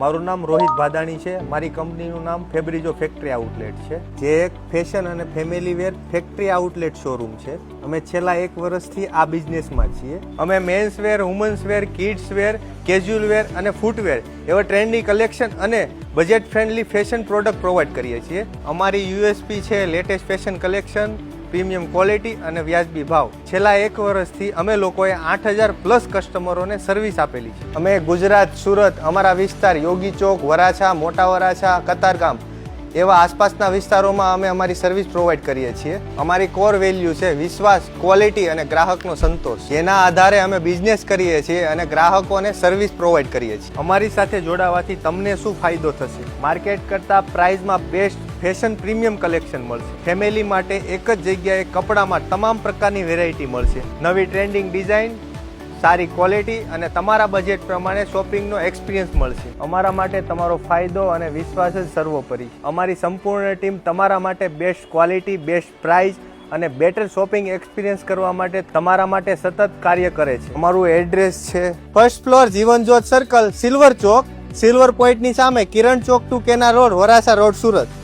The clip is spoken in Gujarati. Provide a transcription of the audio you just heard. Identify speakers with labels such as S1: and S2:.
S1: મારું નામ રોહિત ભાદાણી છે. મારી કંપનીનું નામ ફેબ્રિજો ફેક્ટરી આઉટલેટ છે, જે એક ફેશન અને family where factory outlet showroom છે. અમે છેલ્લા 1 વર્ષથી આ બિઝનેસમાં છીએ. અમે મેન્સ વેર, વુમન્સ વેર, કિડ્સ વેર, કેઝ્યુઅલ વેર અને ફૂટવેર એવા ટ્રેન્ડી કલેક્શન અને budget friendly fashion product provide કરીએ છીએ. અમારી યુએસપી છે latest fashion collection, premium quality અને વ્યાજબી ભાવ. છેલ્લા 1 વર્ષથી અમે લોકોએ 8000+ કસ્ટમરોને સર્વિસ આપેલી છે. અમે ગુજરાત, સુરત, અમારા વિસ્તાર યોગી ચોક, વરાછા, મોટા વરાછા, કતારગામ એવા આસપાસના વિસ્તારોમાં અમે અમારી સર્વિસ પ્રોવાઈડ કરીએ છીએ. અમારી કોર વેલ્યુ છે વિશ્વાસ, ક્વોલિટી અને ગ્રાહકનો સંતોષ. જેના આધારે અમે બિઝનેસ કરીએ છીએ અને ગ્રાહકોને સર્વિસ પ્રોવાઈડ કરીએ છીએ. અમારી સાથે જોડાવાથી તમને શું ફાયદો થશે? માર્કેટ કરતાં પ્રાઇઝમાં બેસ્ટ ફેશન પ્રીમિયમ કલેક્શન મળશે. ફેમિલી માટે એક જ જગ્યાએ કપડામાં તમામ પ્રકારની વેરાયટી મળશે. નવી ટ્રેન્ડિંગ ડિઝાઇન, સારી ક્વોલિટી અને તમારા બજેટ પ્રમાણે શોપિંગનો એક્સપિરિયન્સ મળશે. અમારા માટે તમારો ફાયદો અને વિશ્વાસ જ સર્વોપરી છે. અમારી સંપૂર્ણ ટીમ તમારા માટે બેસ્ટ ક્વોલિટી, બેસ્ટ પ્રાઇસ અને બેટર શોપિંગ એક્સપિરિયન્સ કરવા માટે તમારા માટે સતત કાર્ય કરે છે. અમારું એડ્રેસ છે first floor, Jivanjyot circle, silver Chowk, silver પોઈન્ટની સામે, કિરણ ચોક ટુ કેના રોડ, વરાછા રોડ, સુરત.